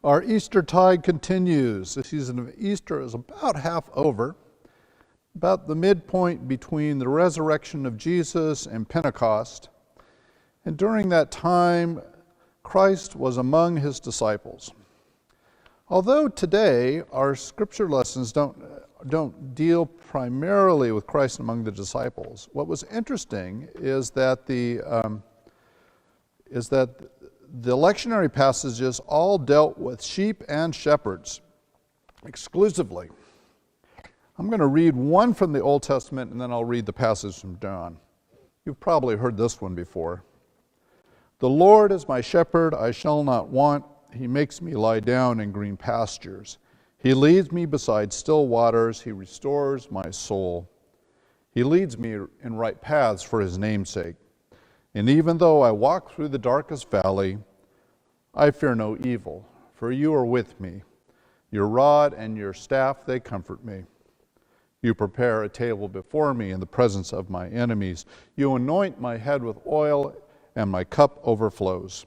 Our Eastertide continues. The season of Easter is about half over, about the midpoint between the resurrection of Jesus and Pentecost. And during that time, Christ was among his disciples. Although today our scripture lessons don't deal primarily with Christ among the disciples, what was interesting is that the lectionary passages all dealt with sheep and shepherds exclusively. I'm going to read one from the Old Testament and then I'll read the passage from John. You've probably heard this one before. The Lord is my shepherd, I shall not want. He makes me lie down in green pastures. He leads me beside still waters. He restores my soul. He leads me in right paths for his name's sake. And even though I walk through the darkest valley, I fear no evil, for you are with me. Your rod and your staff, they comfort me. You prepare a table before me in the presence of my enemies. You anoint my head with oil, and my cup overflows.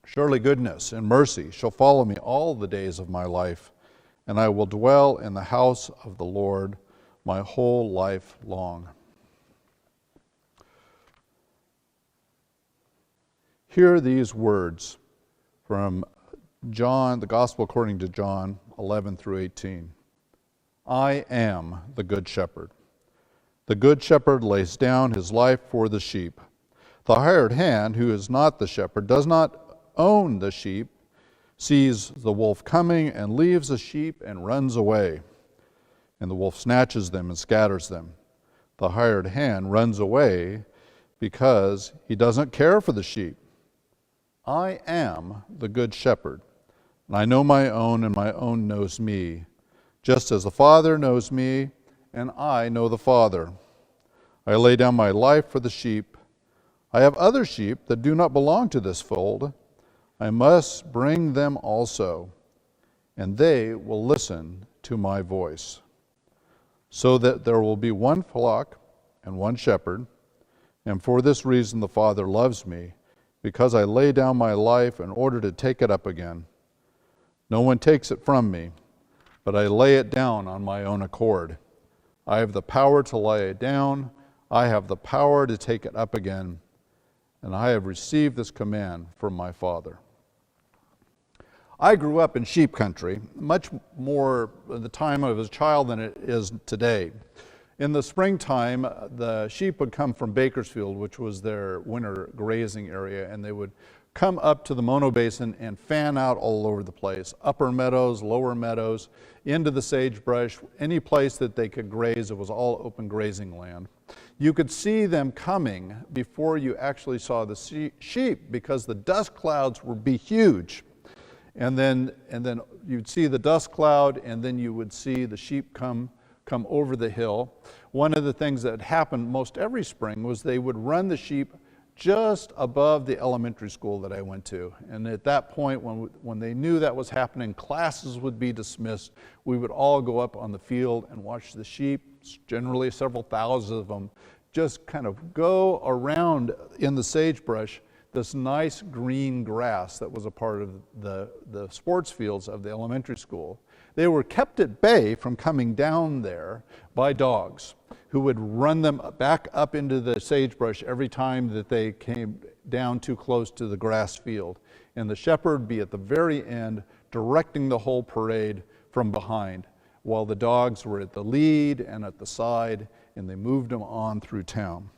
Surely goodness and mercy shall follow me all the days of my life, and I will dwell in the house of the Lord my whole life long. Hear these words from John, the Gospel according to John 11 through 18. I am the good shepherd. The good shepherd lays down his life for the sheep. The hired hand, who is not the shepherd, does not own the sheep, sees the wolf coming and leaves the sheep and runs away. And the wolf snatches them and scatters them. The hired hand runs away because he doesn't care for the sheep. I am the good shepherd, and I know my own, and my own knows me, just as the Father knows me, and I know the Father. I lay down my life for the sheep. I have other sheep that do not belong to this fold. I must bring them also, and they will listen to my voice, so that there will be one flock and one shepherd. And for this reason the Father loves me, because I lay down my life in order to take it up again. No one takes it from me, but I lay it down on my own accord. I have the power to lay it down. I have the power to take it up again. And I have received this command from my Father. I grew up in sheep country, much more at the time I was a child than it is today. In the springtime, the sheep would come from Bakersfield, which was their winter grazing area, and they would come up to the Mono Basin and fan out all over the place, upper meadows, lower meadows, into the sagebrush, any place that they could graze. It was all open grazing land. You could see them coming before you actually saw the sheep, because the dust clouds would be huge. And then you'd see the dust cloud, and then you would see the sheep come over the hill. One of the things that happened most every spring was they would run the sheep just above the elementary school that I went to. And at that point, when they knew that was happening, classes would be dismissed. We would all go up on the field and watch the sheep, generally several thousand of them, just kind of go around in the sagebrush, this nice green grass that was a part of the sports fields of the elementary school. They were kept at bay from coming down there by dogs who would run them back up into the sagebrush every time that they came down too close to the grass field. And the shepherd would be at the very end directing the whole parade from behind, while the dogs were at the lead and at the side, and they moved them on through town.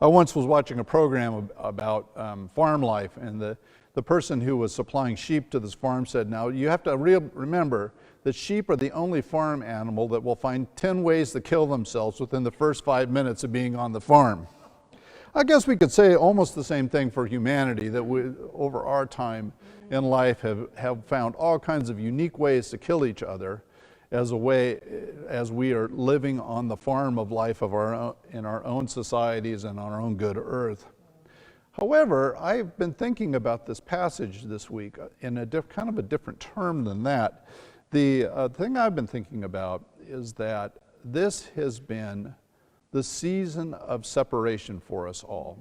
I once was watching a program about farm life, and the person who was supplying sheep to this farm said, now you have to remember that sheep are the only farm animal that will find 10 ways to kill themselves within the first 5 minutes of being on the farm. I guess we could say almost the same thing for humanity, that we, over our time in life, have found all kinds of unique ways to kill each other as we are living on the farm of life of in our own societies and on our own good earth. However, I've been thinking about this passage this week in a kind of a different term than that. The thing I've been thinking about is that this has been the season of separation for us all.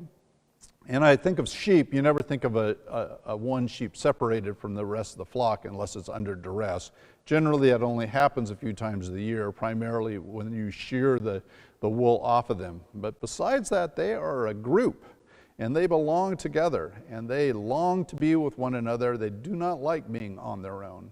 And I think of sheep, you never think of a one sheep separated from the rest of the flock unless it's under duress. Generally, it only happens a few times a year, primarily when you shear the wool off of them. But besides that, they are a group, and they belong together, and they long to be with one another. They do not like being on their own.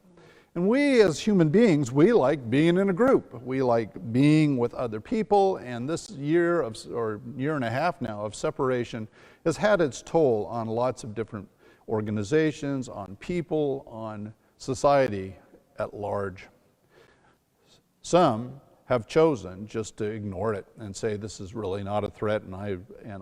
And we as human beings, we like being in a group. We like being with other people, and this year or year and a half now of separation has had its toll on lots of different organizations, on people, on society at large. Some have chosen just to ignore it and say this is really not a threat, and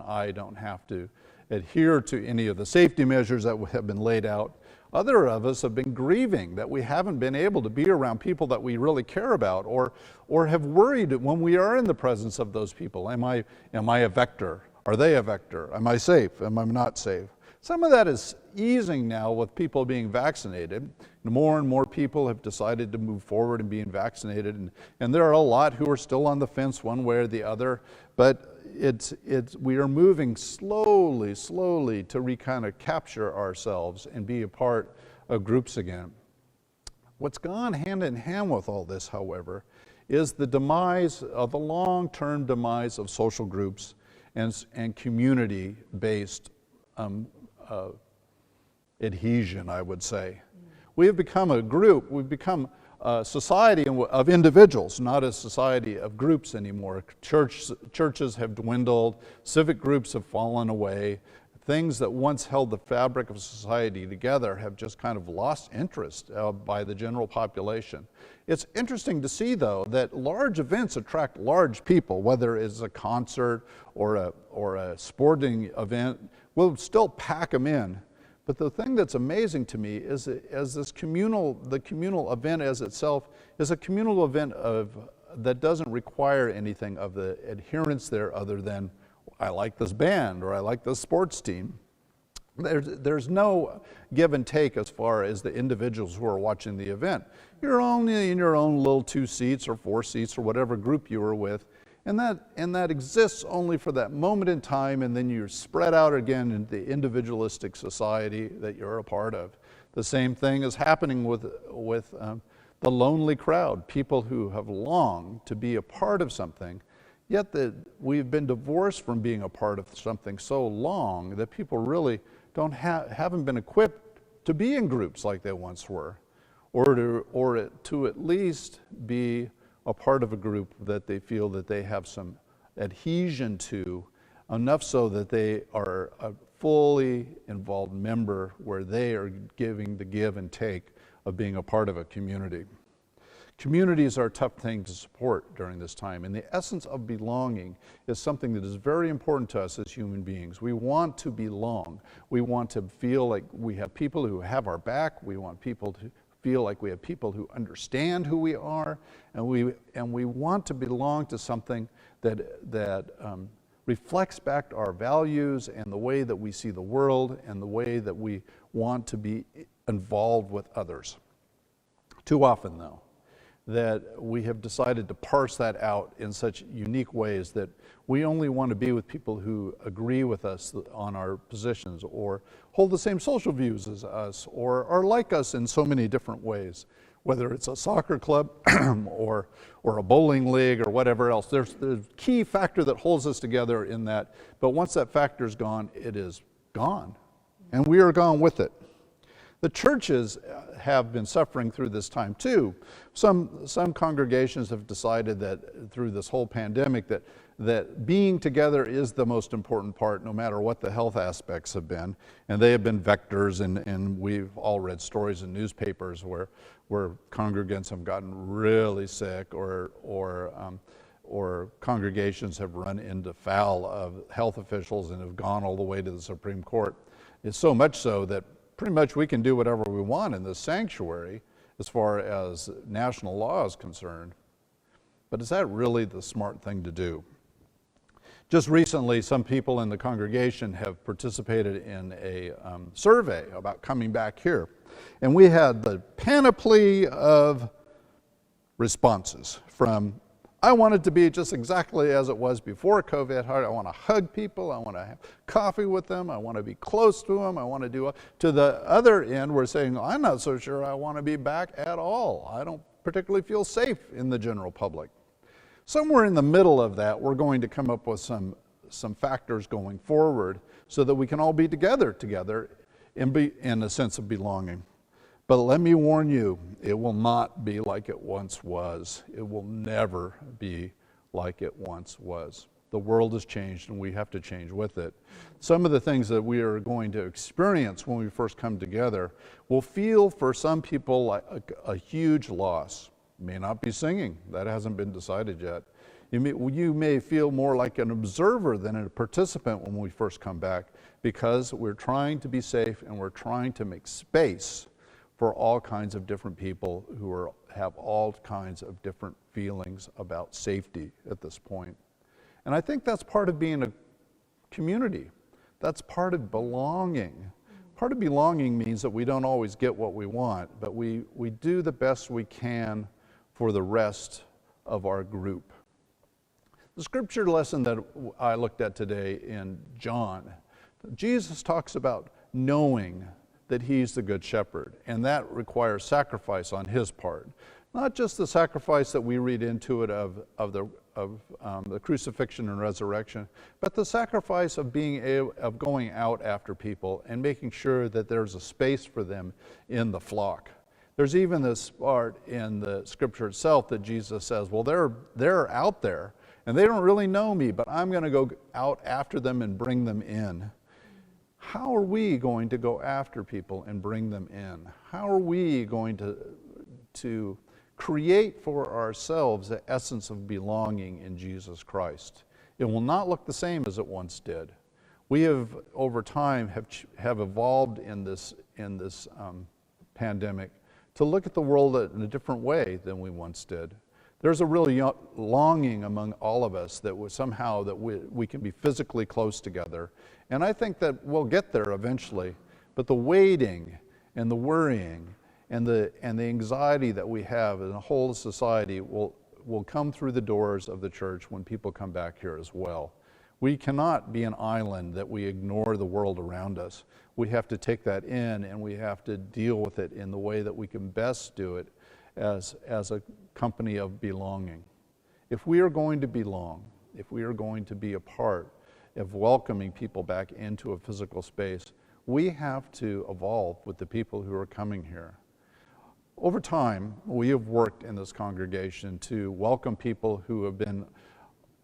I don't have to adhere to any of the safety measures that have been laid out. Other of us have been grieving that we haven't been able to be around people that we really care about, or have worried when we are in the presence of those people. Am I a vector? Are they a vector? Am I safe? Am I not safe? Some of that is easing now with people being vaccinated. More and more people have decided to move forward in being vaccinated, and there are a lot who are still on the fence one way or the other, but we are moving slowly to kind of capture ourselves and be a part of groups again. What's gone hand in hand with all this, however, is the long-term demise of social groups and community-based adhesion, I would say. We have become a group. We've become a society of individuals, not a society of groups anymore. Churches have dwindled. Civic groups have fallen away. Things that once held the fabric of society together have just kind of lost interest by the general population. It's interesting to see, though, that large events attract large people, whether it's a concert or a sporting event. We'll still pack them in. But the thing that's amazing to me is the communal event as itself is a communal event that doesn't require anything of the adherence there other than, I like this band or I like this sports team. There's no give and take as far as the individuals who are watching the event. You're only in your own little 2 seats or 4 seats or whatever group you were with. And that exists only for that moment in time, and then you're spread out again in the individualistic society that you're a part of. The same thing is happening with the lonely crowd, people who have longed to be a part of something, yet that we've been divorced from being a part of something so long that people really haven't been equipped to be in groups like they once were, or to at least be a part of a group that they feel that they have some adhesion to, enough so that they are a fully involved member where they are giving the give and take of being a part of a community. Communities are a tough thing to support during this time, and the essence of belonging is something that is very important to us as human beings. We want to belong. We want to feel like we have people who have our back. We want people to feel like we have people who understand who we are, and we want to belong to something that reflects back our values and the way that we see the world and the way that we want to be involved with others. Too often, though, that we have decided to parse that out in such unique ways that we only want to be with people who agree with us on our positions or hold the same social views as us or are like us in so many different ways, whether it's a soccer club or a bowling league or whatever else. There's a key factor that holds us together in that, but once that factor is gone, it is gone, and we are gone with it. The churches have been suffering through this time too. Some congregations have decided that through this whole pandemic that being together is the most important part, no matter what the health aspects have been. And they have been vectors, and we've all read stories in newspapers where congregants have gotten really sick or congregations have run into foul of health officials and have gone all the way to the Supreme Court. It's so much so that pretty much we can do whatever we want in this sanctuary as far as national law is concerned. But is that really the smart thing to do? Just recently, some people in the congregation have participated in a survey about coming back here. And we had the panoply of responses from, I want it to be just exactly as it was before COVID. I want to hug people. I want to have coffee with them. I want to be close to them. I want to do. To the other end, we're saying, I'm not so sure I want to be back at all. I don't particularly feel safe in the general public. Somewhere in the middle of that, we're going to come up with some factors going forward so that we can all be together and be in a sense of belonging. But let me warn you, it will not be like it once was. It will never be like it once was. The world has changed and we have to change with it. Some of the things that we are going to experience when we first come together will feel for some people like a huge loss. It may not be singing. That hasn't been decided yet. You may feel more like an observer than a participant when we first come back, because we're trying to be safe and we're trying to make space for all kinds of different people who have all kinds of different feelings about safety at this point. And I think that's part of being a community. That's part of belonging. Part of belonging means that we don't always get what we want, but we do the best we can for the rest of our group. The scripture lesson that I looked at today in John, Jesus talks about knowing that he's the good shepherd, and that requires sacrifice on his part. Not just the sacrifice that we read into it of the crucifixion and resurrection, but the sacrifice of of going out after people and making sure that there's a space for them in the flock. There's even this part in the scripture itself that Jesus says, well, they're out there and they don't really know me, but I'm going to go out after them and bring them in. How are we going to go after people and bring them in? How are we going to create for ourselves the essence of belonging in Jesus Christ? It will not look the same as it once did. We have, over time, have evolved in this pandemic to look at the world in a different way than we once did. There's a really longing among all of us that somehow that we can be physically close together. And I think that we'll get there eventually. But the waiting and the worrying and the anxiety that we have in the whole society will come through the doors of the church when people come back here as well. We cannot be an island that we ignore the world around us. We have to take that in and we have to deal with it in the way that we can best do it as a company of belonging. If we are going to belong, if we are going to be a part of welcoming people back into a physical space, we have to evolve with the people who are coming here. Over time, we have worked in this congregation to welcome people who have been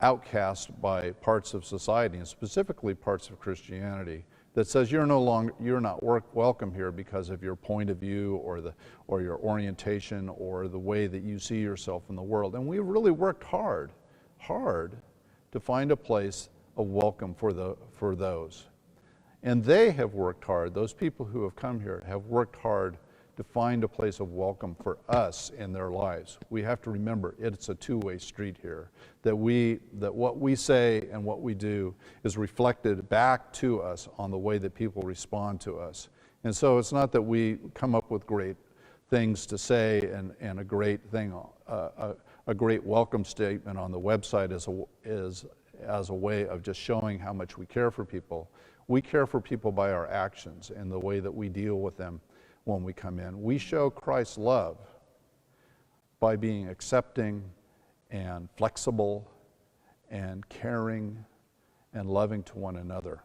outcast by parts of society, and specifically parts of Christianity, that says you're not welcome here because of your point of view or your orientation or the way that you see yourself in the world. And we've really worked hard to find a place of welcome for those. And they have worked hard, those people who have come here have worked hard to find a place of welcome for us in their lives. We have to remember it's a two-way street here, that what we say and what we do is reflected back to us on the way that people respond to us. And so it's not that we come up with great things to say and a great thing, a great welcome statement on the website as a way of just showing how much we care for people. We care for people by our actions and the way that we deal with them when we come in. We show Christ's love by being accepting and flexible and caring and loving to one another.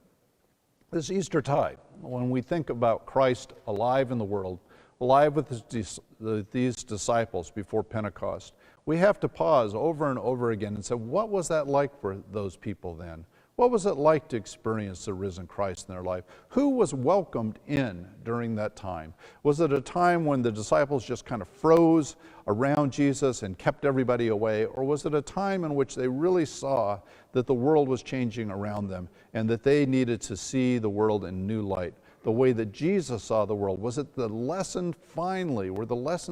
This Eastertide, when we think about Christ alive in the world, alive with these disciples before Pentecost, we have to pause over and over again and say, what was that like for those people then? What was it like to experience the risen Christ in their life? Who was welcomed in during that time? Was it a time when the disciples just kind of froze around Jesus and kept everybody away? Or was it a time in which they really saw that the world was changing around them and that they needed to see the world in new light, the way that Jesus saw the world? Was it were the lessons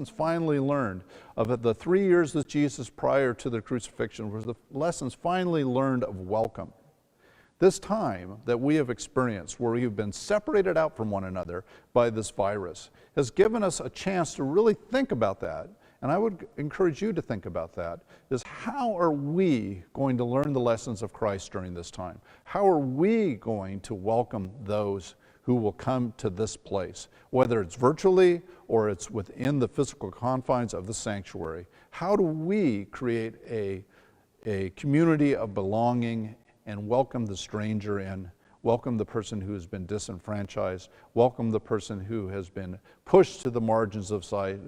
finally learned of the 3 years with Jesus prior to the crucifixion, was the lessons finally learned of welcome? This time that we have experienced, where we've been separated out from one another by this virus, has given us a chance to really think about that. And I would encourage you to think about that, is how are we going to learn the lessons of Christ during this time? How are we going to welcome those who will come to this place, whether it's virtually or it's within the physical confines of the sanctuary? How do we create a community of belonging and welcome the stranger in, welcome the person who has been disenfranchised, welcome the person who has been pushed to the margins of sight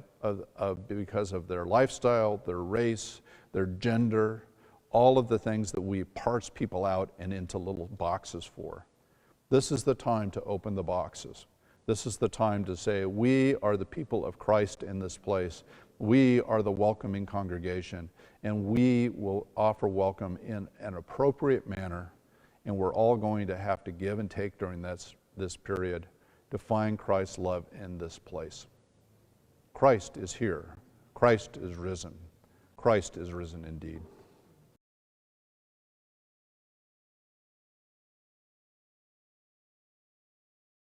because of their lifestyle, their race, their gender, all of the things that we parse people out and into little boxes for. This is the time to open the boxes. This is the time to say, we are the people of Christ in this place. We are the welcoming congregation, and we will offer welcome in an appropriate manner, and we're all going to have to give and take during this period to find Christ's love in this place. Christ is here. Christ is risen. Christ is risen indeed.